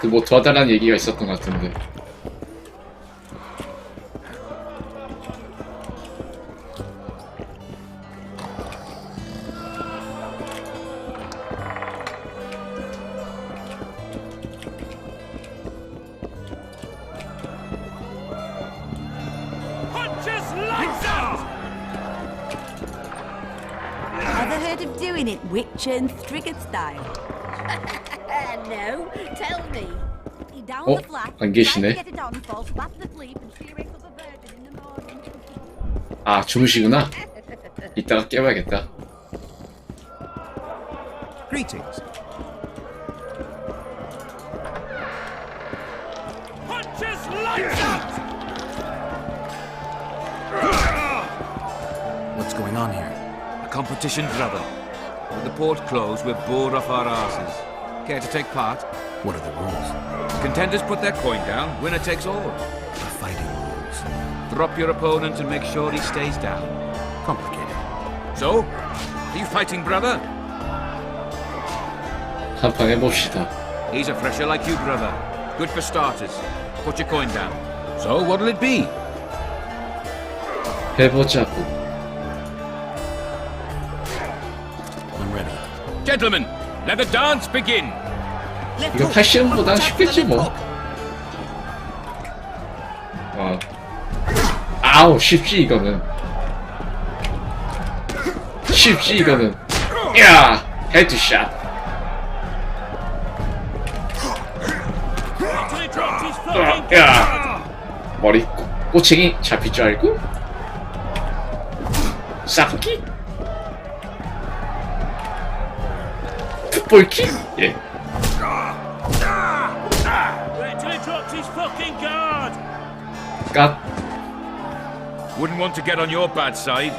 그 뭐 도와달라는 얘기가 있었던 것 같은데. Ever heard of doing it witch and Striggett style? No, tell me. You down 어? the flat, 안 try to 계시네. get it on, falls back to sleep and see you wake up a virgin in the morning. 아, 주무시구나? 이따가 깨봐야겠다. Greetings. What's going on here? A competition, brother. With the port closed, we're bored off our asses. Care to take part? What are the rules? Contenders put their coin down, winner takes all. The fighting rules. Drop your opponent and make sure he stays down. Complicated. So, are you fighting, brother? 한판 해봅시다. He's a fresher like you, brother. Good for starters. Put your coin down. So, what'll it be? 해보자고. I'm ready. Gentlemen, let the dance begin! 이거 80원보단 쉽겠지 뭐. 아우, 쉽지 이거는. 쉽지 이거는. 야, 헤드샷. 야, 머리 꼬챙이 잡힐 줄 알고? 싹기? 풋볼킥? 예. 갓. Wouldn't want to get on your bad side.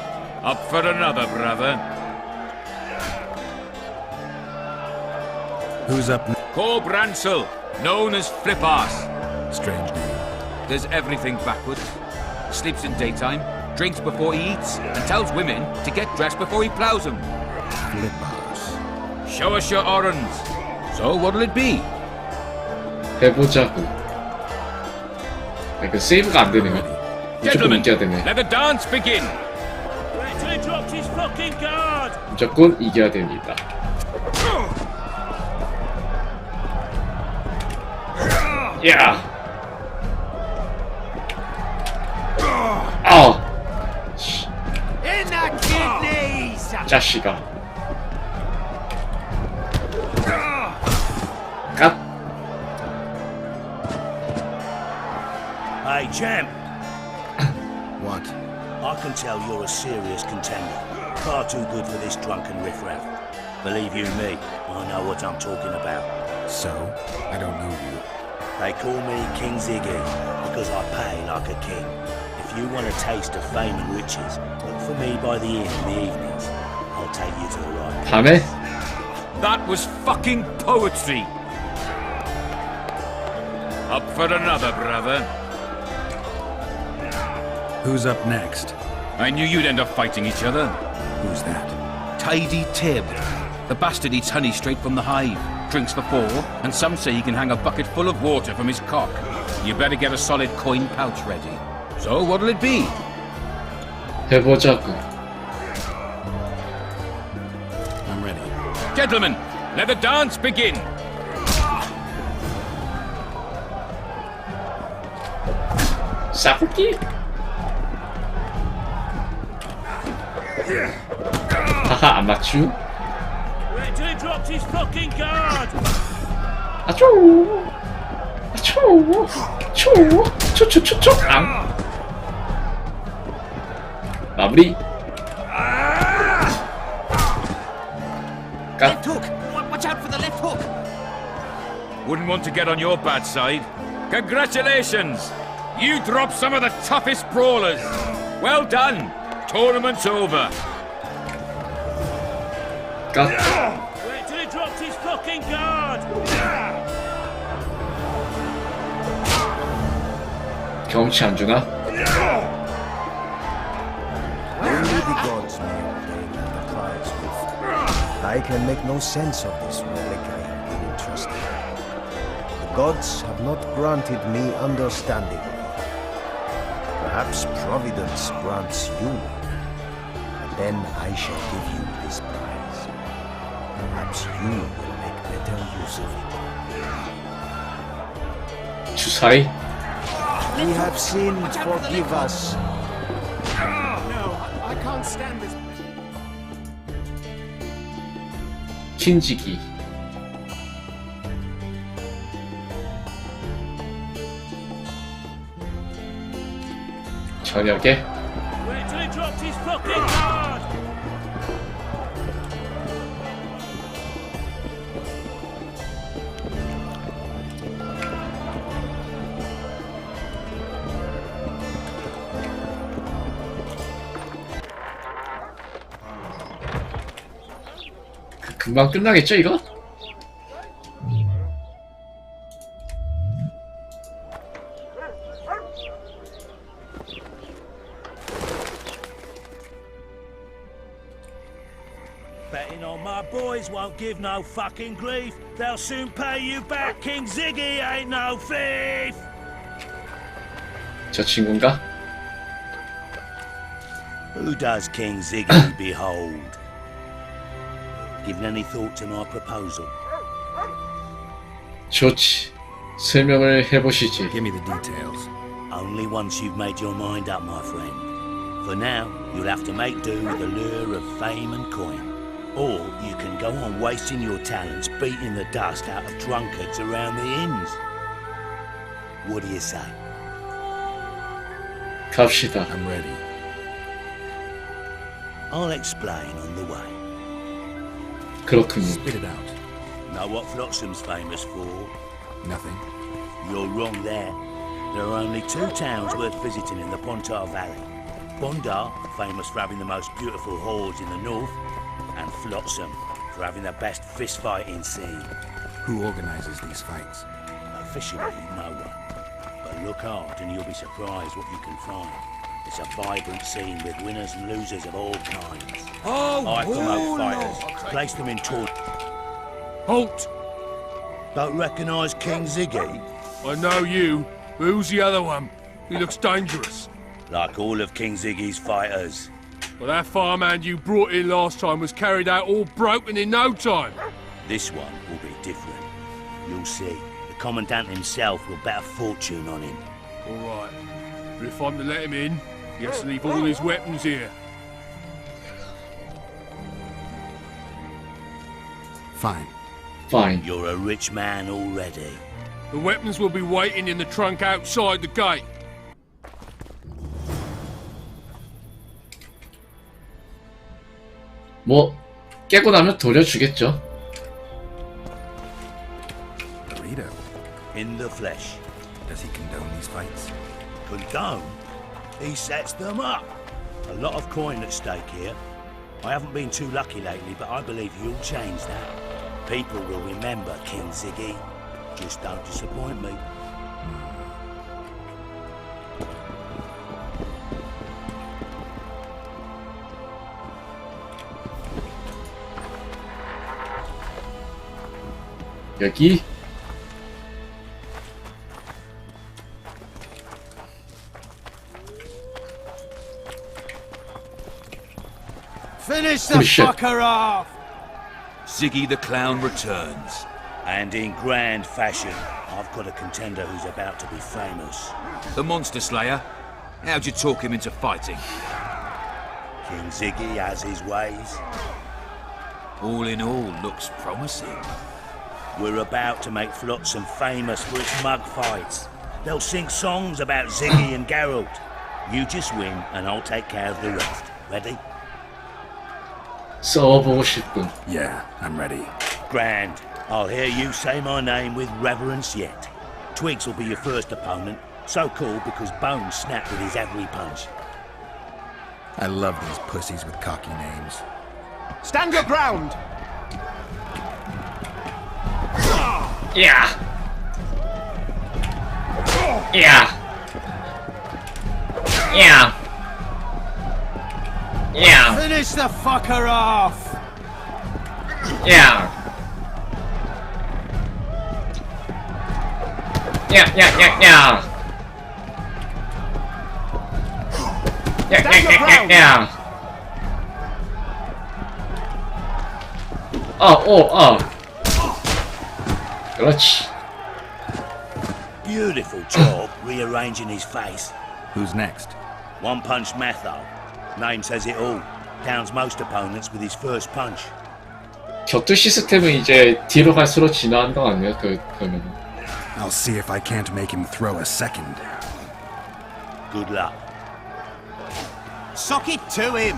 Up for another, brother. Who's up? Corb Ransel, known as Flip-Ass. Strange name. Does everything backwards. Sleeps in daytime, drinks before he eats, and tells women to get dressed before he plows them. Flip-Ass. Show us your orange. So what'll it be? 해보자고. 그 세이브가 안 되네. 무조건 Gentlemen, 이겨야 되네. let the dance begin. 무조건 이겨야 됩니다. 야. 아. 자식아. 갓. Hey, champ. What? I can tell you're a serious contender. Far too good for this drunken riffraff. Believe you me, I know what I'm talking about. So? I don't know you. They call me King Ziggy because I pay like a king. If you want a taste of fame and riches, look for me by the inn in the evenings. I'll take you to the right. 밤에? That was fucking poetry. Up for another, brother. Who's up next? I knew you'd end up fighting each other. Who's that? Tidy Tib. The bastard eats honey straight from the hive, drinks for 4, and some say he can hang a bucket full of water from his cock. You better get a solid coin pouch ready. So what'll it be? 해보자고. I'm ready. Gentlemen, let the dance begin. 싹기? 하하, 안 맞추? 아초! 아초! 초! 초초초초! 앙! 마무리! 갓! Left hook! Watch out for the left hook! Wouldn't want to get on your bad side. Congratulations! You dropped some of the toughest brawlers. Well done! Tournament's over. 갓! Wait till he drops his fucking guard! 경험치 안 주나? Only the gods know the prize with. I can make no sense of this relic I have been entrusted. The gods have not granted me understanding. Perhaps Providence grants you, and then I shall give you this prize. Perhaps you will make better use of it. 주사위? We have sinned, forgive us. 킨지기. 저녁에 Wait till he drops his fucking card! 금방 끝나겠죠 이거? Betting on my boys won't give no fucking grief. They'll soon pay you back. King Ziggy ain't no thief. 저 친구인가? Who does King Ziggy behold? Given any thought to my proposal? 좋지. 설명을 해보시지. Give me the details. Only once you've made your mind up, my friend. For now, you'll have to make do with the lure of fame and coin. Or you can go on wasting your talents beating the dust out of drunkards around the inns. What do you say? 갑시다. I'm ready. I'll explain on the way. 그렇군요. Spit it out. Know what Flotsам's famous for? Nothing. You're wrong there. There are only two towns worth visiting in the Pontar Valley. Bondar, famous for having the most beautiful whores in the north, and Flotsam, for having the best fist-fighting scene. Who organizes these fights? Officially, no one. But look hard and you'll be surprised what you can find. It's a vibrant scene with winners and losers of all kinds. I promote fighters, place them in tour. Halt! Don't recognise King Ziggy? I know you, but who's the other one? He looks dangerous. Like all of King Ziggy's fighters. Well, that farmhand you brought in last time was carried out all broken in no time. This one will be different. You'll see. The Commandant himself will bet a fortune on him. All right, but if I'm to let him in, he has to leave all his weapons here. Fine. Fine. You're a rich man already. The weapons will be waiting in the trunk outside the gate. 뭐 깨고 나면 돌려주겠죠. Burrito. In the flesh. Does he condone these fights? Condone? He sets them up. A lot of coin at stake here. I haven't been too lucky lately, but I believe you'll change that. People will remember King Ziggy. Just don't disappoint me. 여기 Finish the Holy shit. fucker off! Ziggy the Clown returns. And in grand fashion, I've got a contender who's about to be famous. The Monster Slayer. How'd you talk him into fighting? King Ziggy has his ways. All in all, looks promising. We're about to make Flotsam famous for its mug fights. They'll sing songs about Ziggy and Geralt. You just win and I'll take care of the rest. Ready? 써보고 싶군. Yeah, I'm ready. Grand. I'll hear you say my name with reverence yet. Twigs will be your first opponent. So called because Bones snapped with his every punch. I love these pussies with cocky names. Stand your ground! 야! 야! 야! 야! Finish the fucker off! 야! 야야야야. 야야야야야. 그렇지. Beautiful job rearranging his face. Who's next? One punch Matho. Name says it all. Downs most opponents with his first punch. 격투 시스템은 이제 뒤로 갈수록 진화하는 거 아니에요? 그러면. I'll see if I can't make him throw a second. Good luck. Sock it to him.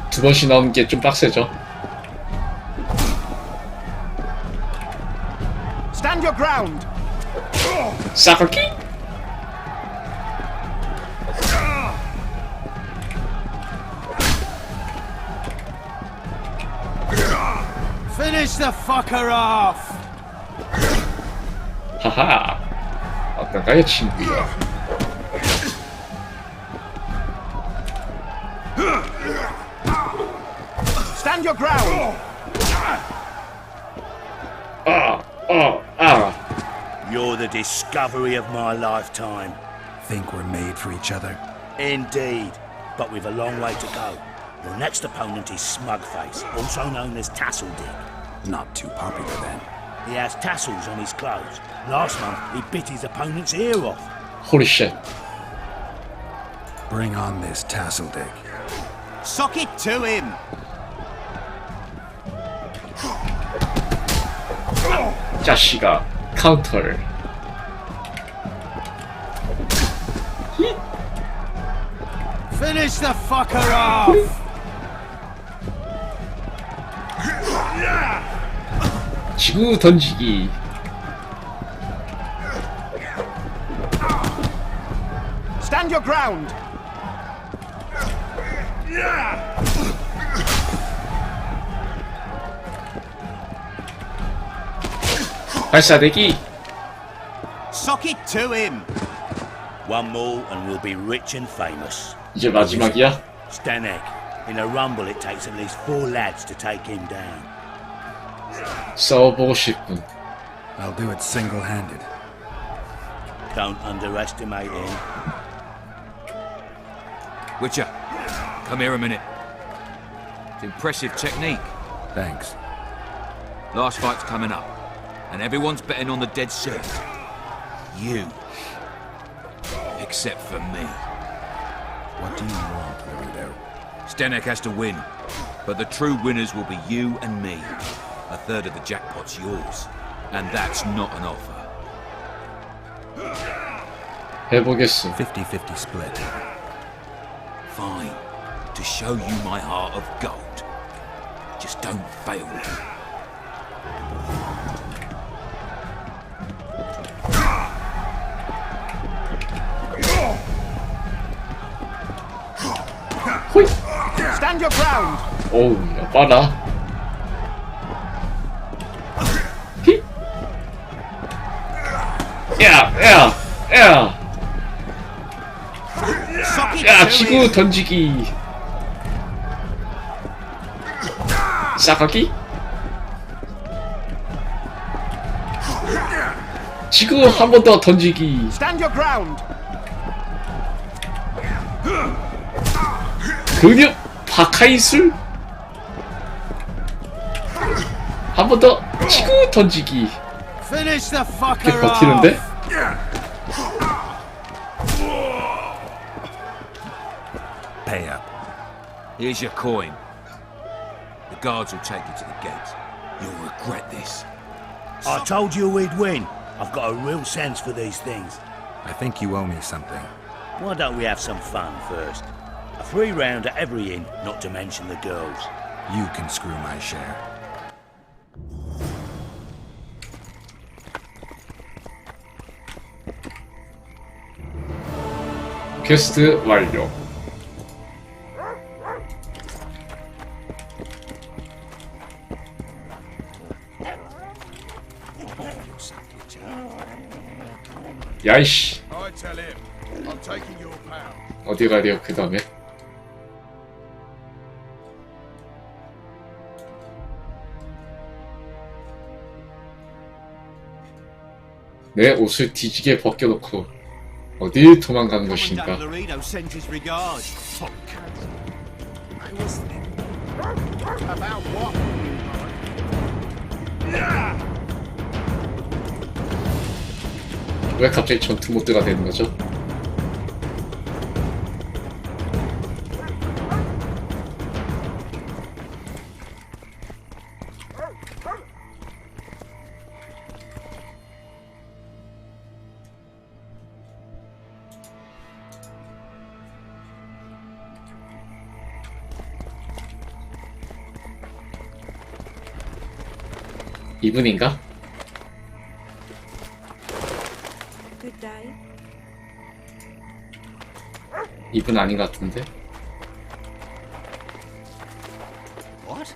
두 번씩 나오는 게 좀 빡세죠. Stand your ground. 싸가기? Finish the fucker off. 하하. 어떤가요, 친구야? Stand your ground. You're the discovery of my lifetime. Think we're made for each other? Indeed, but we've a long way to go. Your next opponent is Smugface, also known as Tasseldick. Not too popular then. He has tassels on his clothes. Last month, he bit his opponent's ear off. Holy shit. Bring on this Tasseldick. Sock it to him. 자식아. 카운터를. Finish the fucker off. 지구 던지기. Stand your ground. 발사대기. Sock it to him. One more and we'll be rich and famous. 이제 마지막이야? Stanek, in a rumble it takes at least 4 lads to take him down. 싸워보고 싶군. I'll do it single-handed. Don't underestimate him. Witcher, come here a minute. It's impressive technique. Thanks. Last fight's coming up, and everyone's betting on the dead cert. You. Except for me. What do you want, Laredo? Stenek has to win, but the true winners will be you and me. A third of the jackpot's yours, and that's not an offer. 해보겠어. 50-50 split. Fine. To show you my heart of gold. Just don't fail me. 호이. Stand your ground. 오우, 야, 빨라. 히. 야. Sock it 야, to 지구 him. 던지기. 싸가기? 지구 한 번 더 던지기. Stand your ground. 근육 박하이술? 한 번 더 지구 던지기. Finish the 이렇게 fucker 버티는데? off. Pay up. Here's your coin. The guards will take you to the gate. You'll regret this. I told you we'd win. I've got a real sense for these things. I think you owe me something. Why don't we have some fun first? A 3-rounder every inn, not to mention the girls. You can screw my share. 퀘스트 완료. 야이씨. I tell him, I'm taking your pound. 어디 가야 돼요, 그 다음에? 내 옷을 뒤지게 벗겨놓고 어딜 도망가는 것인가? Laredo sent his regards. About what? 왜 갑자기 전투 모드가 되는 거죠? 이분인가? Good day. 이분 아닌 것 같은데? What?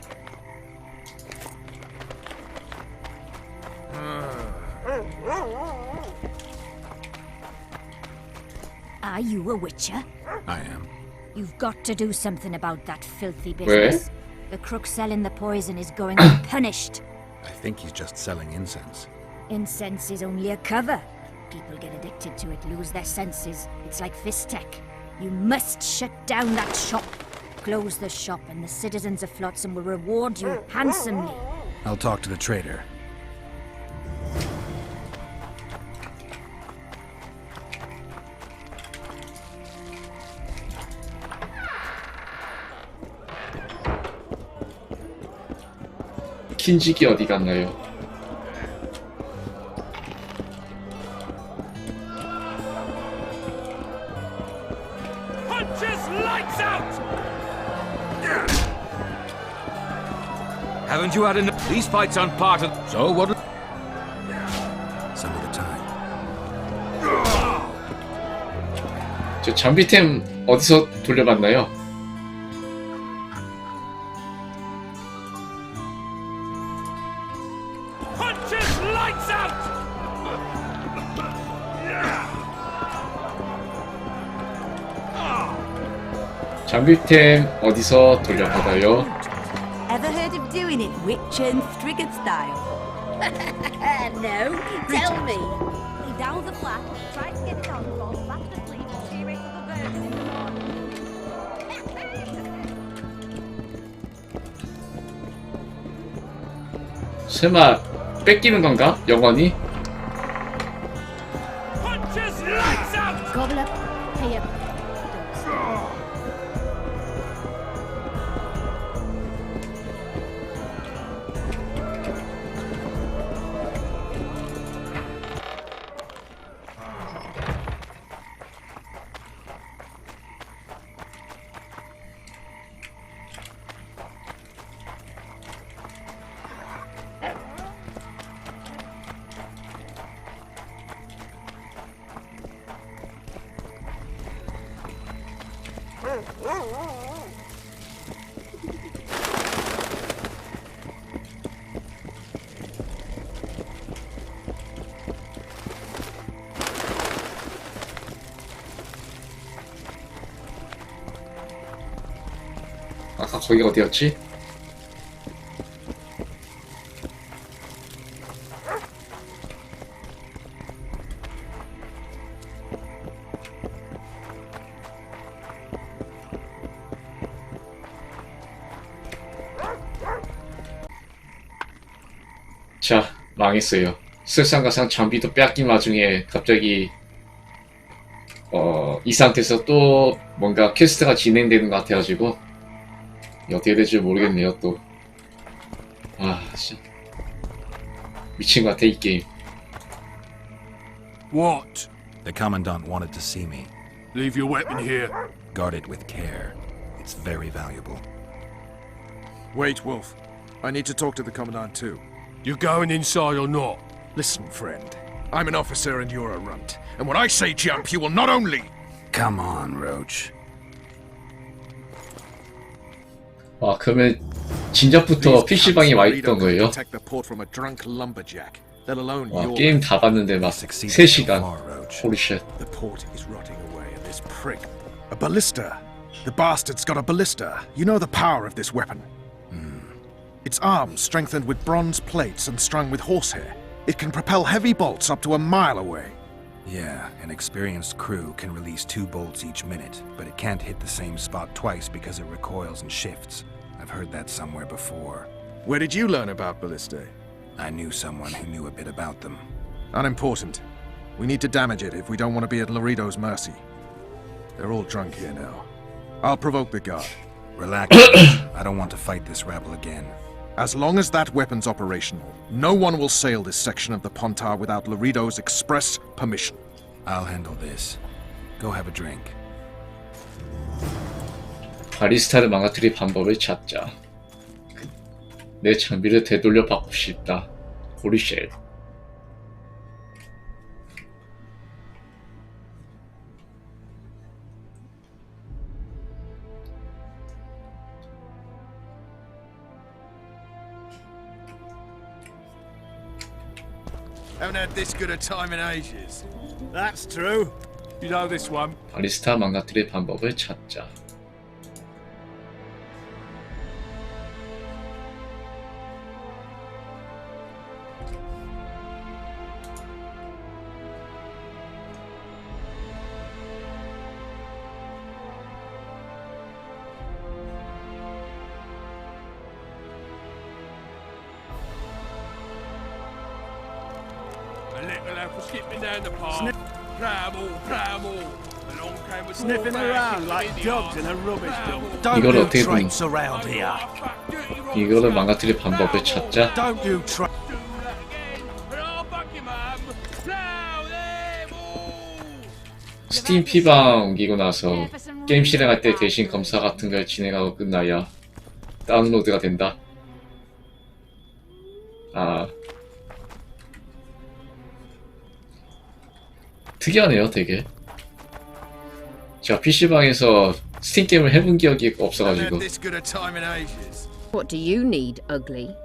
Are you a witcher? I am. You've got to do something about that filthy Where? business. The crook selling the poison is going unpunished. I think he's just selling incense. Incense is only a cover. People get addicted to it, lose their senses. It's like Fistech. You must shut down that shop. Close the shop and the citizens of Flotsam will reward you handsomely. I'll talk to the trader. 킨직이 어디 갔나요? Punch his lights out! Haven't you had enough? These fights aren't part of. So what? Some of the time. 저 장비템 어디서 돌려봤나요? Punch his lights out! 장비템 어디서 돌려받아요? Ever heard of doing it Sheepㅅㄲ인 style? No, tell me. He down the flat, tried to get it on, falls fast asleep, cheering for the birds in the morning. 설마 뺏기는 건가? 영원히? Punch his lights out! Gobble up, pay up. 아까 거기 어디였지? 자, 망했어요. 설상가상 장비도 빼앗긴 와중에 갑자기 이 상태에서 또 뭔가 퀘스트가 진행되는 것 같아가지고 어떻게 될지 모르겠네요. 또 진짜 미친 것 같아 이 게임. What? The Commandant wanted to see me. Leave your weapon here. Guard it with care. It's very valuable. Wait, Wolf. I need to talk to the Commandant too. You going inside or not? Listen, friend. I'm an officer and you're a runt. And when I say jump, you will not only... Come on, Roach. 그러면 진작부터 PC방에 와 있던 거예요? Protect the port from a drunk lumberjack. Let alone 와, your... 게임 다 봤는데 막 Succeeded 3시간. so far, Roach. Holy shit. The port is rotting away and this prick... A ballista. The bastard's got a ballista. You know the power of this weapon. Its arms strengthened with bronze plates and strung with horsehair. It can propel heavy bolts up to a mile away. Yeah, an experienced crew can release 2 bolts each minute, but it can't hit the same spot twice because it recoils and shifts. I've heard that somewhere before. Where did you learn about ballistae? I knew someone who knew a bit about them. Unimportant. We need to damage it if we don't want to be at Laredo's mercy. They're all drunk here now. I'll provoke the guard. Relax. I don't want to fight this rabble again. As long as that weapon's operational, no one will sail this section of the Pontar without Laredo's express permission. I'll handle this. Go have a drink. 바리스타를 망가뜨릴 방법을 찾자. 내 장비를 되돌려 받고 싶다. 호리쉘. Haven't had this good a time in ages. That's true. You know this one. 바리스타 망가뜨릴 방법을 찾자. A little lad was skipping down the path. Pramble, pramble. Along came a Sniffing dwarf around man, like in the dogs in a arse. rubbish Pramble, dump. Don't 이걸 do 어떻게 traits around here. 이거를 망가뜨릴 방법을 찾자. Don't do tra- 스팀 피방 옮기고 나서 게임 실행할 때 대신 검사 같은 걸 진행하고 끝나야 다운로드가 된다. 아, 특이하네요, 되게. 제가 PC방에서 스팀 게임을 해본 기억이 Haven't 없어가지고. had this good a time in ages. What do you need, ugly?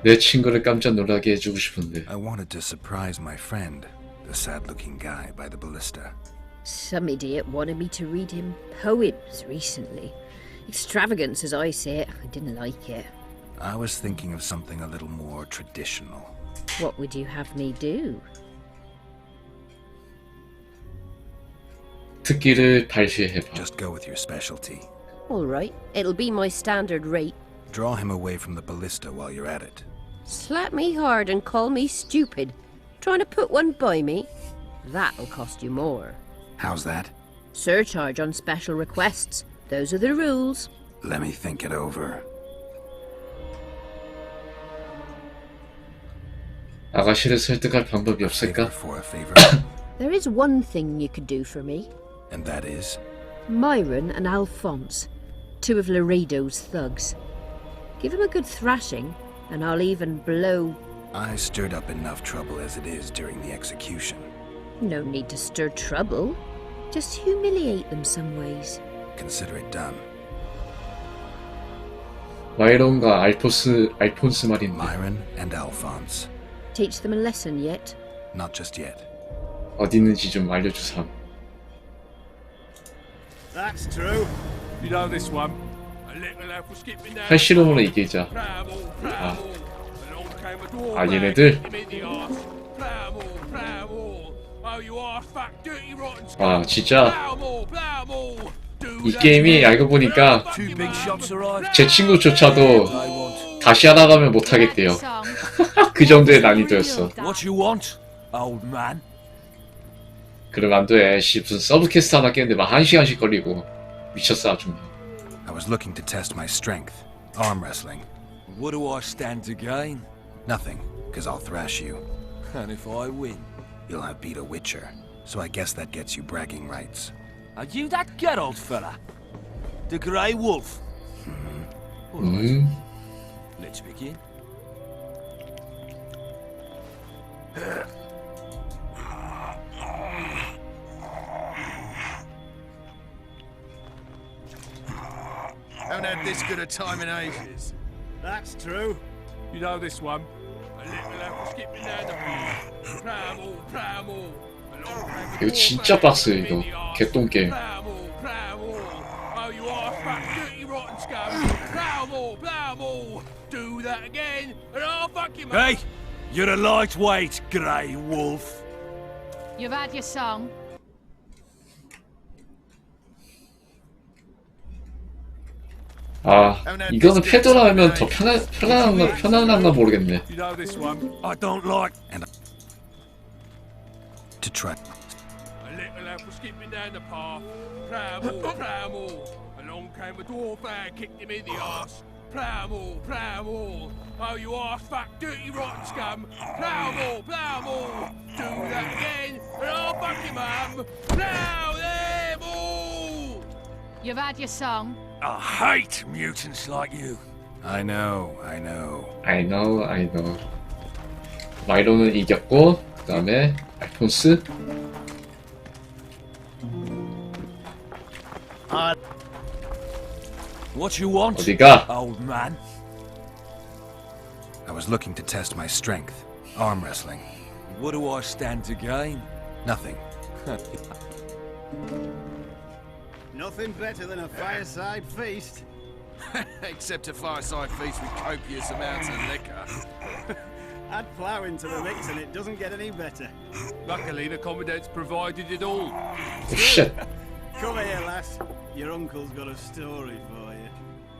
내 친구를 깜짝 놀라게 해주고 싶은데. I wanted to surprise my friend, the sad-looking guy by the ballista. Some idiot wanted me to read him poems recently. Extravagance, as I say it. I didn't like it. I was thinking of something a little more traditional. What would you have me do? 특기를 발휘해봐. Just go with your specialty. All right, it'll be my standard rate. Draw him away from the ballista while you're at it. Slap me hard and call me stupid. Trying to put one by me? That'll cost you more. How's that? Surcharge on special requests. Those are the rules. Let me think it over. 아가씨를 설득할 방법이 A 없을까? favor for a favor. There is one thing you could do for me. And that is? Myron and Alphonse, 2 of Laredo's thugs. Give them a good thrashing, and I'll even blow... I stirred up enough trouble as it is during the execution. No need to stir trouble. Just humiliate them some ways. Consider it done. 마이론과 알폰스 말인데. Myron and Alphonse. Teach them a lesson yet? Not just yet. 어디 있는지 좀 알려주삼. That's true. You know this one. A little lad was skipping down 팔씨름으로 이기자. Pramble, pramble. Along came a dwarf 아, man, 얘네들? hit him in the arse. Pramble, pramble. Oh, you arse fat, dirty, rotten 아, 진짜 Plamble, plamble. 이 게임이 알고 보니까 Two big shots arrived. 제 친구조차도 다시 하다 가면 못하겠대요. 그 정도의 난이도였어. What you want, old man? 그러면 안 돼. 무슨 서브퀘스트 하나 깼는데 막 1시간씩 걸리고 미쳤어 아주. I was looking to test my strength. Arm wrestling. What do I stand to gain? Nothing, because I'll thrash you. And if I win? You'll have beat a witcher. So I guess that gets you bragging rights. Are you that Geralt fella? The Grey Wolf? Let's begin. Haven't had this good a time in ages. That's true. You know this one. A little lad was skipping down the path. Pramble, pramble. Along came a 이거 dwarf 진짜 man, 빡세 hit him 이거. in the arse. 개똥 게임. Pramble, pramble. Oh, you are fat, dirty, rotten scum. Plough more. Do that again, and I'll fuck you, mate. Hey, you're a lightweight, grey wolf. You've had your song. 아, 이거는 패드로 하면 더 편안한가 모르겠네. You know this one. I don't like... And to try... A little lad was skipping down the path. Plough more. Along came a dwarf and kicked him in the arse. Plough more. Oh, you arse fat, dirty, rotten scum. Plough more. Do that again, and I'll fuck you, mum. Plough them all. You've had your song. I hate mutants like you. I know. I know. 마이로는 이겼고, 그 다음에 알폰스. What you want, 어디가? old man? I was looking to test my strength. Arm wrestling. What do I stand to gain? Nothing. Nothing better than a fireside feast. Except a fireside feast with copious amounts of liquor. Add plough into the mix and it doesn't get any better. Luckily, the commandant's provided it all. Oh, shit. Come here, lass. Your uncle's got a story for you.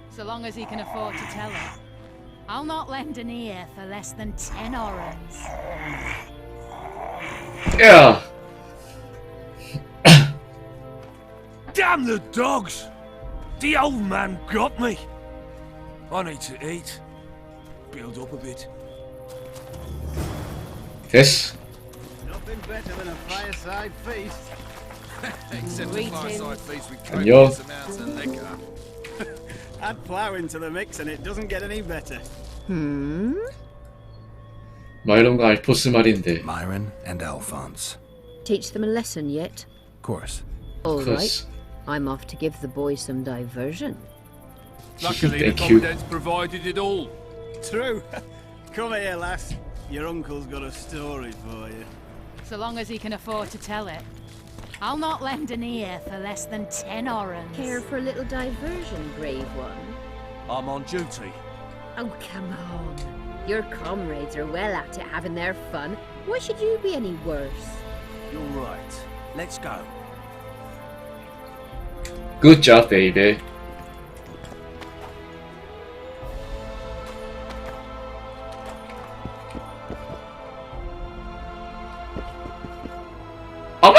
So long as he can afford to tell it. I'll not lend an ear for less than 10 orans. Yeah. Damn the dogs! The old man got me. I need to eat. Build up a bit. 됐어. Nothing better than a fireside feast. Except a fireside feast with 안녕. copious amounts of liquor. Add plough into the mix and it doesn't get any better. 마이론과 알포스 말인데. Myron and Alphonse. Teach them a lesson yet? Of course. All Of right. course. I'm off to give the boys some diversion. Luckily, the Thank you. commandant's provided it all. True. Come here, lass. Your uncle's got a story for you. So long as he can afford to tell it. I'll not lend an ear for less than 10 orans. Care for a little diversion, brave one? I'm on duty. Oh, come on. Your comrades are well at it having their fun. Why should you be any worse? You're right. Let's go. Good job, baby. 어머!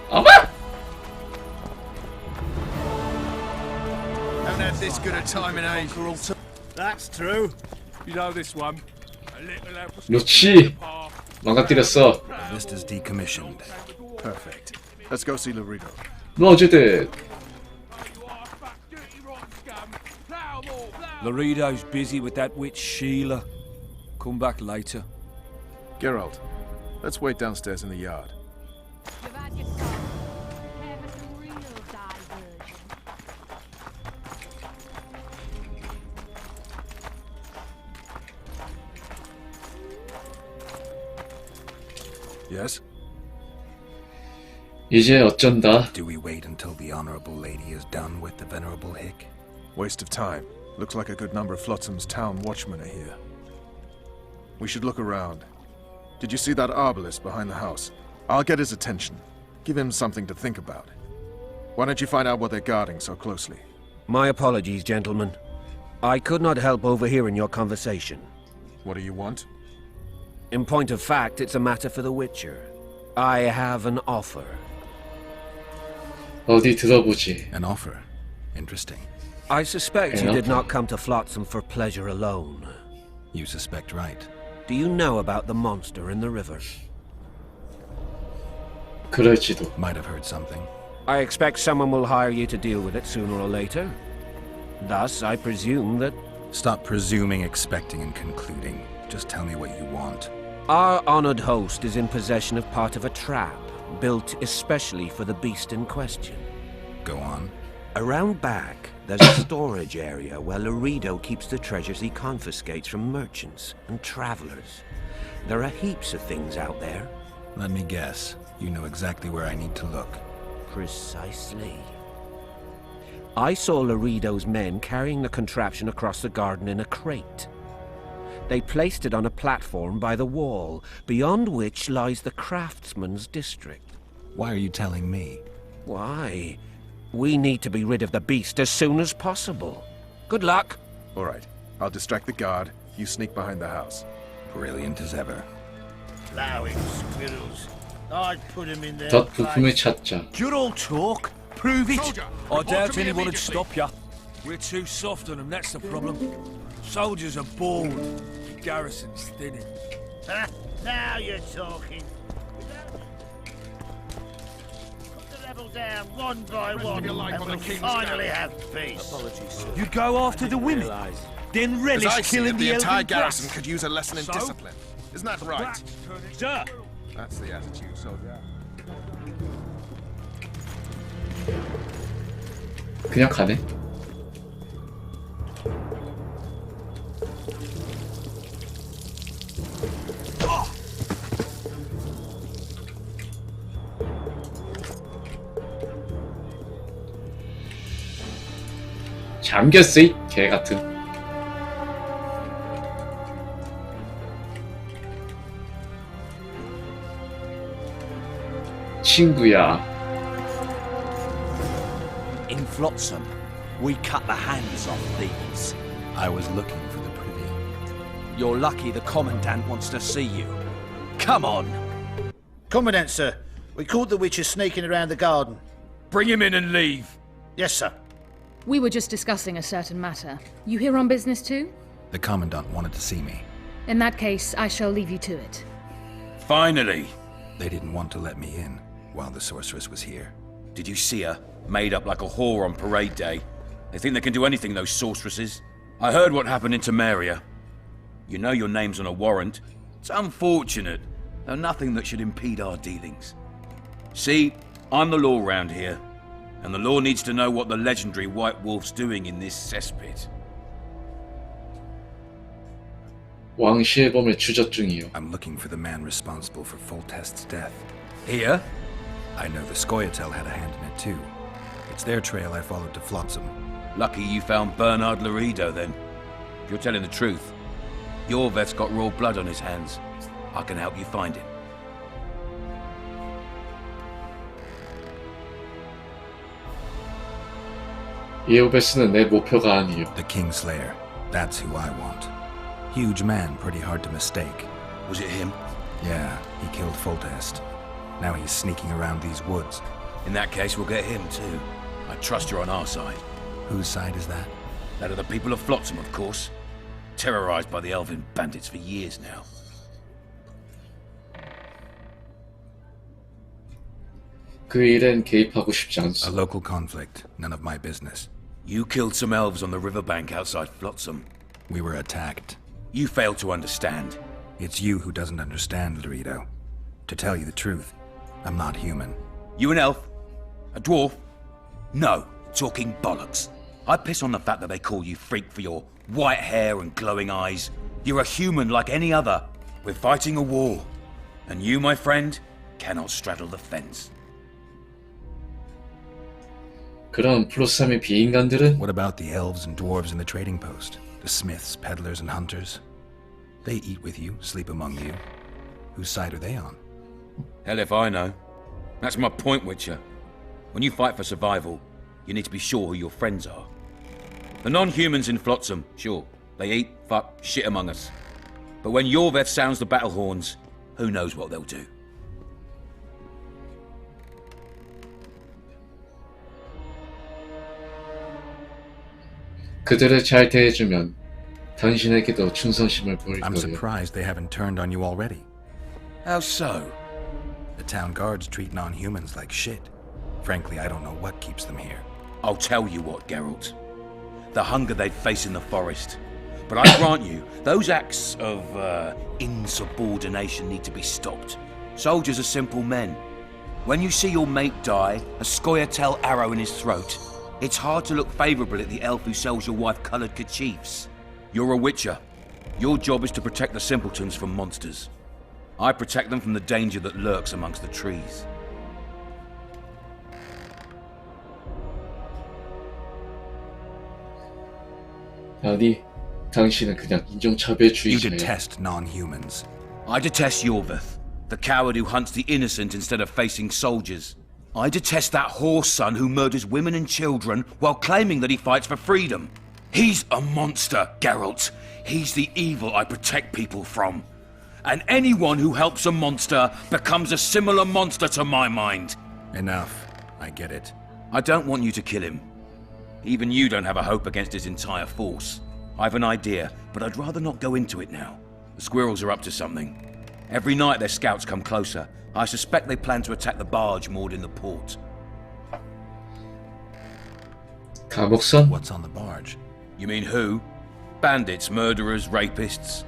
어머! Haven't had this good a time in ages. That's true. You know this one. A little lad was 그렇지. 망가뜨렸어. The list is decommissioned. Perfect. Let's go see Laredo. 너 어쨌든 Laredo's busy with that witch Sheila. Come back later. Geralt, let's wait downstairs in the yard. You've had your song. Prepare for some real diversion. Yes? 이제 어쩐다. Do we wait until the honorable lady is done with the venerable hick? Waste of time. Looks like a good number of Flotsam's town watchmen are here. We should look around. Did you see that arbalist behind the house? I'll get his attention. Give him something to think about. Why don't you find out what they're guarding so closely? My apologies, gentlemen. I could not help overhearing your conversation. What do you want? In point of fact, it's a matter for the Witcher. I have an offer. 어디 들어보지. An offer. Interesting. I suspect you Yeah. did not come to Flotsam for pleasure alone. You suspect right. Do you know about the monster in the river? 그럴지도. Might have heard something. I expect someone will hire you to deal with it sooner or later. Thus, I presume that... Stop presuming, expecting, and concluding. Just tell me what you want. Our honored host is in possession of part of a trap, built especially for the beast in question. Go on. Around back, there's a storage area where Laredo keeps the treasures he confiscates from merchants and travelers. There are heaps of things out there. Let me guess. You know exactly where I need to look. Precisely. I saw Laredo's men carrying the contraption across the garden in a crate. They placed it on a platform by the wall, beyond which lies the craftsman's district. Why are you telling me? Why? We need to be rid of the beast as soon as possible. Good luck. All right. I'll distract the guard. You sneak behind the house. Brilliant as ever. Plowing squirrels. I'd put him in there. 덧 부품을 찾자. You're all talk. Prove it. Soldier, I report doubt to me anyone would immediately. stop you. We're too soft on them, that's the problem. Soldiers are bored. The garrison's thinning. Now you're talking. Put the level down one by Rest of one, your life and on the we'll King's finally Garrison. have peace. You'd go after the women, then As relish I see killing it, the entire elven garrison grass. could use a lesson in So? discipline. Isn't that right? Sir, That's the attitude, soldier. 그냥 가네. 잠겼어 이 개같은. 친구야. In Flotsam, we cut the hands off thieves. I was looking for the privy. You're lucky the Commandant wants to see you. Come on! Commandant, sir. We caught the witches sneaking around the garden. Bring him in and leave. Yes, sir. We were just discussing a certain matter. You here on business too? The Commandant wanted to see me. In that case, I shall leave you to it. Finally. They didn't want to let me in while the sorceress was here. Did you see her? Made up like a whore on parade day. They think they can do anything, those sorceresses. I heard what happened in Temeria. You know your name's on a warrant. It's unfortunate, though nothing that should impede our dealings. See, I'm the law round here, and the law needs to know what the legendary White Wolf's doing in this cesspit. 왕실의 범을 추적 중이요. I'm looking for the man responsible for Foltest's death. Here? I know the Sheepㅅㄲin had a hand in it too. It's their trail I followed to Flotsam. Lucky you found Bernard Laredo, then. If you're telling the truth, your vet's got raw blood on his hands. I can help you find it. 예오베스는 내 목표가 아니요. The Kingslayer. That's who I want. Huge man, pretty hard to mistake. Was it him? Yeah, he killed Foltest. Now he's sneaking around these woods. In that case, we'll get him too. I trust you're on our side. Whose side is that? That of the people of Flotsam, of course. Terrorized by the elven bandits for years now. 그 일엔 개입하고 싶지 A 않소. local conflict. None of my business. You killed some elves on the riverbank outside Flotsam. We were attacked. You failed to understand. It's you who doesn't understand, Laredo. To tell you the truth, I'm not human. You an elf? A dwarf? No, talking bollocks. I piss on the fact that they call you freak for your white hair and glowing eyes. You're a human like any other. We're fighting a war. And you, my friend, cannot straddle the fence. 그럼 플로삼의 비인간들은? What about the elves and dwarves in the trading post? The smiths, peddlers, and hunters? They eat with you, sleep among you. Whose side are they on? Hell if I know. That's my point, Witcher. When you fight for survival, you need to be sure who your friends are. The non-humans in Flotsam, sure, they eat, fuck, shit among us. But when Yorveth sounds the battle horns, who knows what they'll do. 그들을 잘 대해주면 당신에게도 충성심을 보일 I'm 거예요. surprised they haven't turned on you already. How so? The town guards treat non-humans like shit. Frankly, I don't know what keeps them here. I'll tell you what, Geralt. The hunger they'd face in the forest. But I grant you, those acts of insubordination need to be stopped. Soldiers are simple men. When you see your mate die, a Sheepㅅㄲin arrow in his throat, It's hard to look favorable at the elf who sells your wife colored kerchiefs. You're a witcher. Your job is to protect the simpletons from monsters. I protect them from the danger that lurks amongst the trees. 아니, 당신은 그냥 You 인종차별주의자야. detest non-humans. I detest Yorvith, the coward who hunts the innocent instead of facing soldiers. I detest that whore son who murders women and children while claiming that he fights for freedom. He's a monster, Geralt. He's the evil I protect people from. And anyone who helps a monster becomes a similar monster to my mind. Enough. I get it. I don't want you to kill him. Even you don't have a hope against his entire force. I've an idea, but I'd rather not go into it now. The squirrels are up to something. Every night their scouts come closer. I suspect they plan to attack the barge moored in the port. 감옥선? What's on the barge? You mean who? Bandits, murderers, rapists.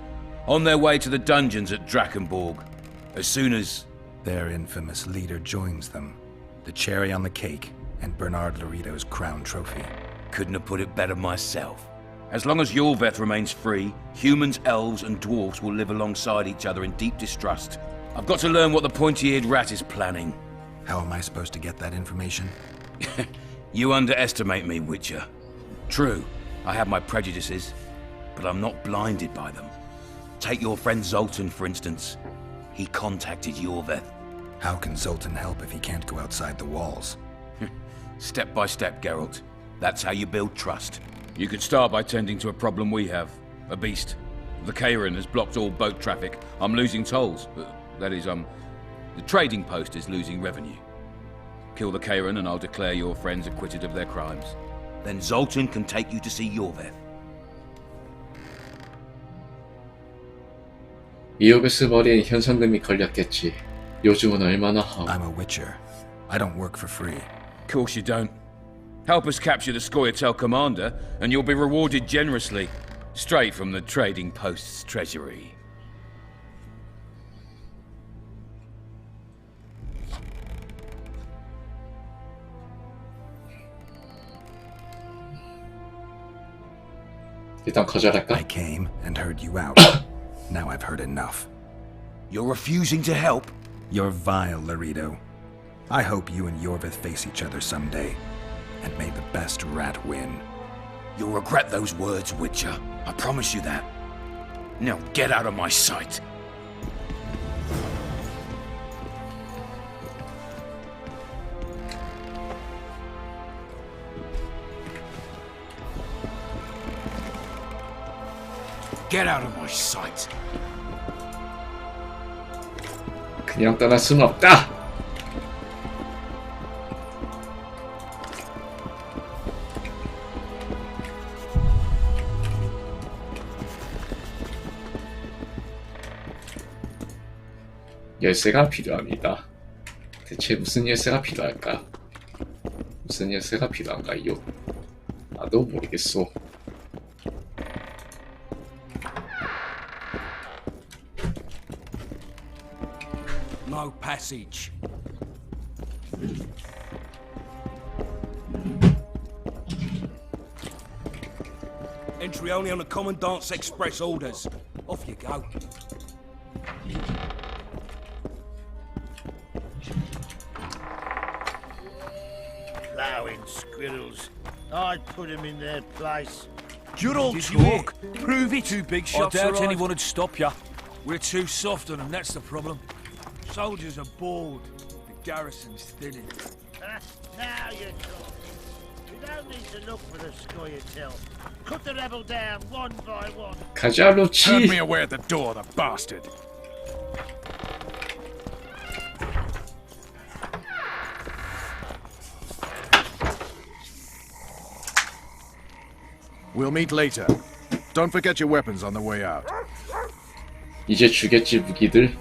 On their way to the dungeons at Drakenborg. As soon as... Their infamous leader joins them. The cherry on the cake, and Bernard Laredo's crown trophy. Couldn't have put it better myself. As long as Yorveth remains free, humans, elves, and dwarves will live alongside each other in deep distrust. I've got to learn what the pointy-eared rat is planning. How am I supposed to get that information? You underestimate me, Witcher. True, I have my prejudices, but I'm not blinded by them. Take your friend Zoltan, for instance. He contacted Yorveth. How can Zoltan help if he can't go outside the walls? Step by step, Geralt. That's how you build trust. You could start by tending to a problem we have. A beast. The Kairin has blocked all boat traffic. I'm losing tolls. That is, the trading post is losing revenue. Kill the Kairin and I'll declare your friends acquitted of their crimes. Then Zoltan can take you to see Yorveth. 이오베스 머리엔 현상금이 걸렸겠지. 요즘은 얼마나 하고. I'm a witcher. I don't work for free. Of course you don't. Help us capture the Scoia'tael commander, and you'll be rewarded generously. Straight from the trading post's treasury. 일단 거절할까? I came and heard you out. Now I've heard enough. You're refusing to help? You're vile, Laredo. I hope you and Yorvith face each other someday. And may the best rat win. You'll regret those words, Witcher. I promise you that. Now get out of my sight. Get out of my sight. 그냥 떠날 수는 없다. 열쇠가 필요합니다. 대체 무슨 열쇠가 필요할까? 무슨 열쇠가 필요한가요? 나도 모르겠소. No passage. Entry only on the Commandant's express orders. Off you go. Plowing squirrels. I'd put them in their place. Good old talk. Prove it. Two big shots. I doubt anyone would stop you. We're too soft on them, that's the problem. Soldiers are bored. The garrison's thinning. Now you're talking. We don't need to look for the Scoia'tael. Cut the rebel down one by one. 가자, 로치. Turned me away at the door, the bastard. We'll meet later. Don't forget your weapons on the way out. 이제 주겠지 무기들.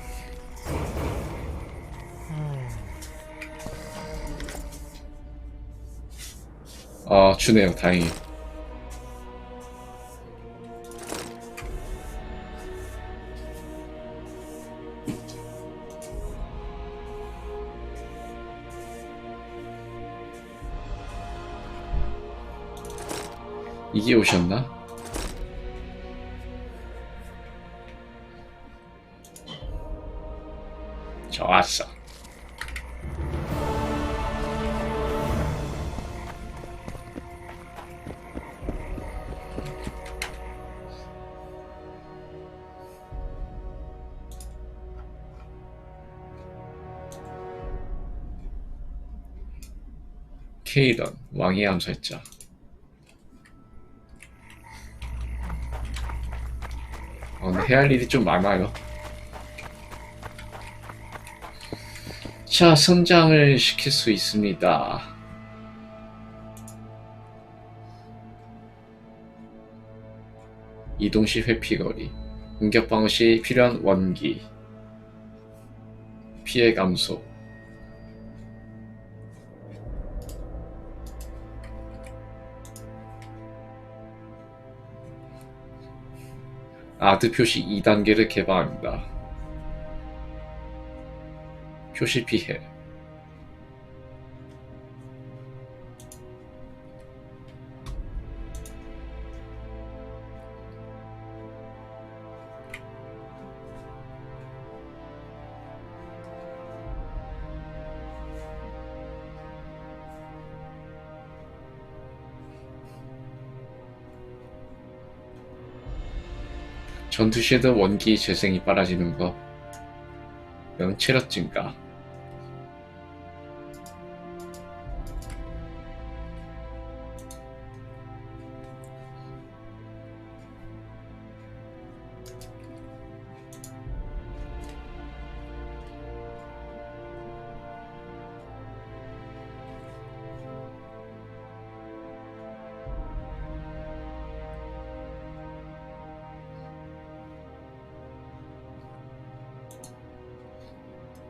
아, 주네요. 다행히. 이게 오셨나? 좋았어. 케이던, 왕의 암살자. 근데 해야 할 일이 좀 많아요. 자, 성장을 시킬 수 있습니다. 이동 시 회피거리, 공격 방어 시 필요한 원기, 피해 감소. 아드 표시 2단계를 개방합니다. 표시 피해. 전투 시에도 원기 재생이 빨라지는 거. 이건 체력 증가.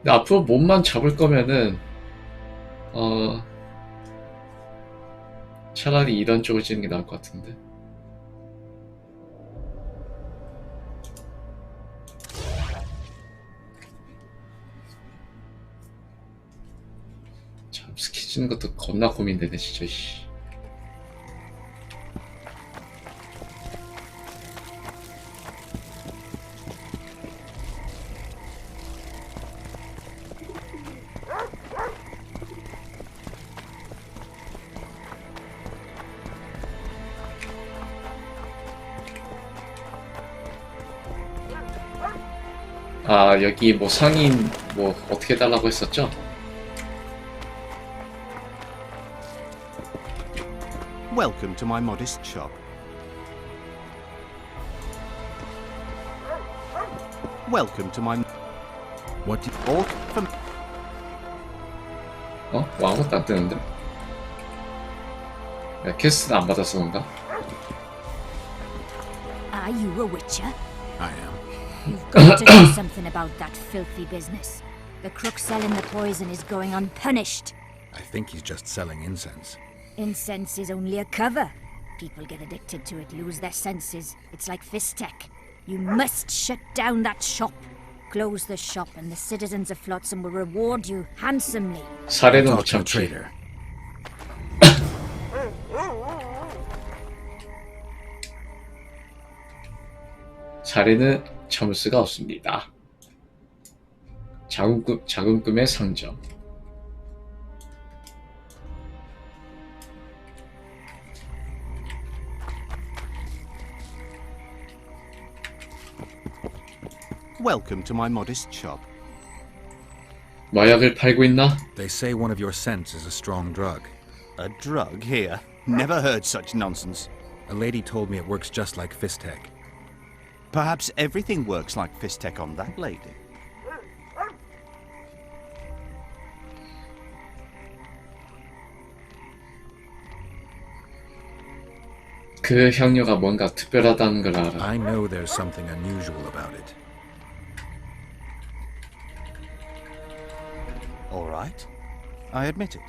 근데 앞으로 몸만 잡을 거면은 차라리 이런 쪽을 찍는 게 나을 것 같은데. 참 스킬 쓰는 것도 겁나 고민되네 진짜. 씨. 아, 여기 뭐 상인 뭐 어떻게 달라고 했었죠? Welcome to my modest shop. Welcome to my... What do you... 뭐 아무것도 안 뜨는데? 야, 퀘스트는 안 받아서 그런가? Are you a witcher? I am. You've got to do something about that filthy business. The crook selling the poison is going unpunished. I think he's just selling incense. Incense is only a cover. People get addicted to it, lose their senses. It's like Fistech. You must shut down that shop. Close the shop and the citizens of Flotsam will reward you handsomely. 사례는 못 참지. 사례는 참을 수가 없습니다. 자금금의 상점. Welcome to my modest shop. 마약을 팔고 있나? They say one of your scents is a strong drug. A drug here? Never heard such nonsense. A lady told me it works just like Fistech. Perhaps everything works like Fistech on that lady. 그 향료가 뭔가 특별하다는 걸 알아. I know there's something unusual about it. All right. I admit it.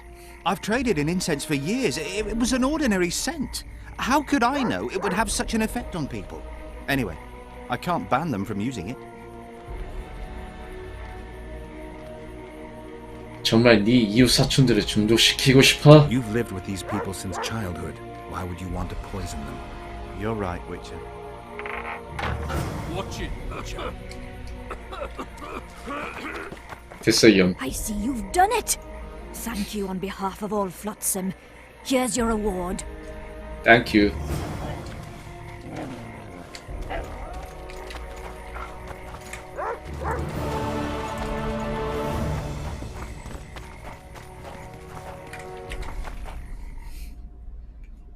I've traded in incense for years. It was an ordinary scent. How could I know it would have such an effect on people? Anyway, I can't ban them from using it. 정말 네 이웃 사촌들을 중독시키고 싶어? You've lived with these people since childhood. Why would you want to poison them? You're right, Witcher. Watch it, Witcher. 됐어, 이 형. I see you've done it. Thank you on behalf of all Flotsam. Here's your reward. Thank you.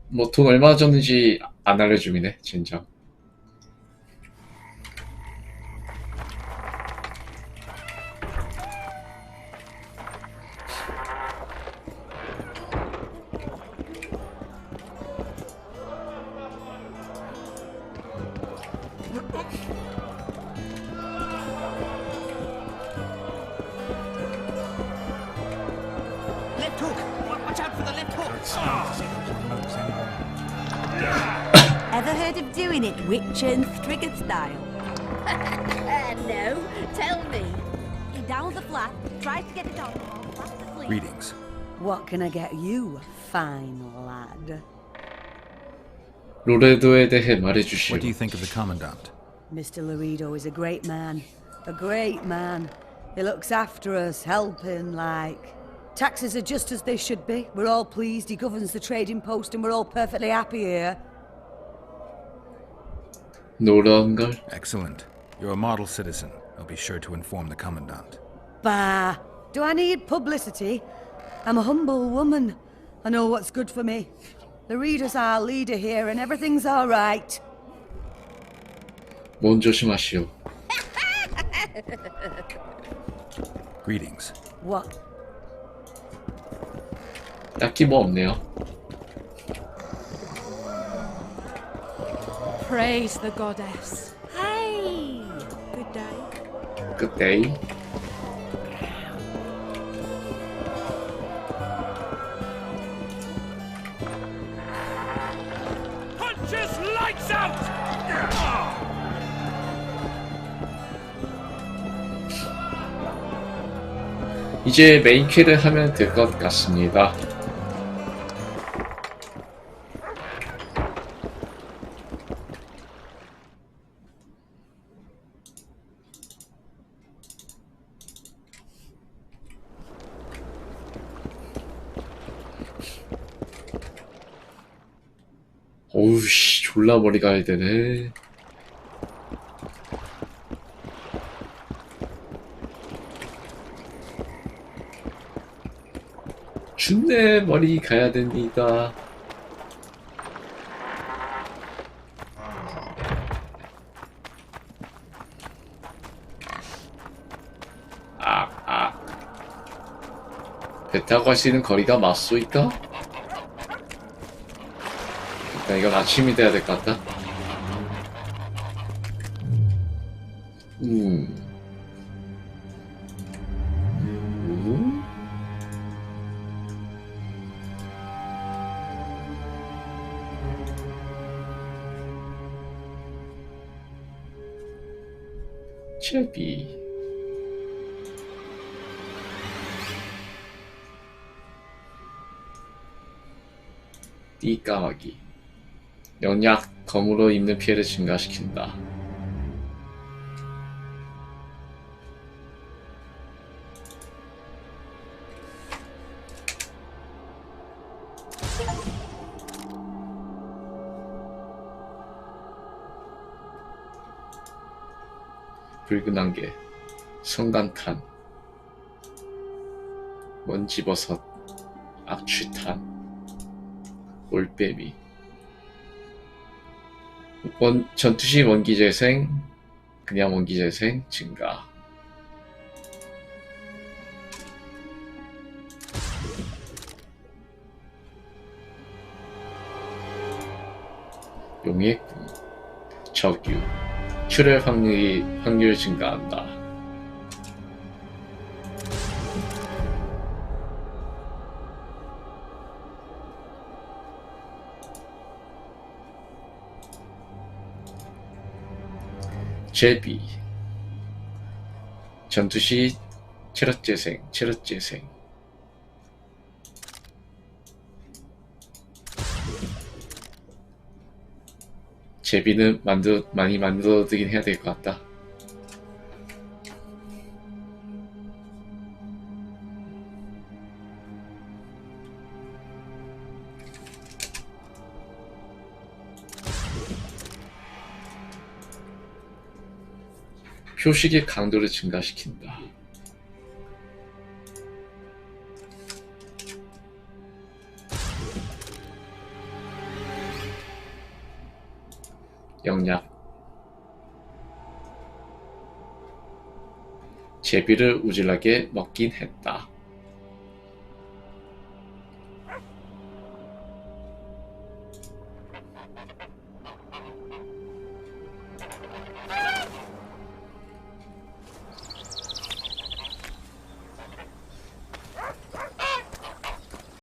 뭐 돈 얼마 줬는지 안 알려주미네, 진짜. Left hook! Watch out for the left hook! Ever heard of doing it Witcher and Striggett style? No, tell me. He downs the flap, tries to get it on, falls fast asleep. Greetings. What can I get you, fine lad? 로레도에 대해 말해주시오. What do you think of the Commandant? Mr. Laredo is a great man. A great man. He looks after us, helping, like. Taxes are just as they should be. We're all pleased. He governs the trading post and we're all perfectly happy here. 놀라운 걸? Excellent. You're a model citizen. I'll be sure to inform the Commandant. Bah! Do I need publicity? I'm a humble woman. I know what's good for me. Laredo's our leader here and everything's all right. 몸 조심하시오. Greetings. What? 딱히 뭐 없네요. Praise the goddess. Hey! Good day. 그때이. Punches lights out! 이제 메인 킬을 하면 될 것 같습니다. 어우씨, 졸라 머리 가야 되네. 준내 머리 가야 됩니다. 배 타고 갈 수 있는 거리가 맞소이까? 일단 이건 아침이 돼야 될 것 같다. 제비 띠 까마귀 연약 검으로 입는 피해를 증가시킨다. 붉은 안개, 성간탄, 먼지버섯, 악취탄, 올빼미, 전투시 원기재생, 그냥 원기재생 증가. 용의 꿈, 적유, 출혈 확률 증가한다. 제비, 전투시 체력재생, 제비는 많이 만들어두긴 해야 될 것 같다. 표식의 강도를 증가시킨다. 영약. 제비를 우질하게 먹긴 했다.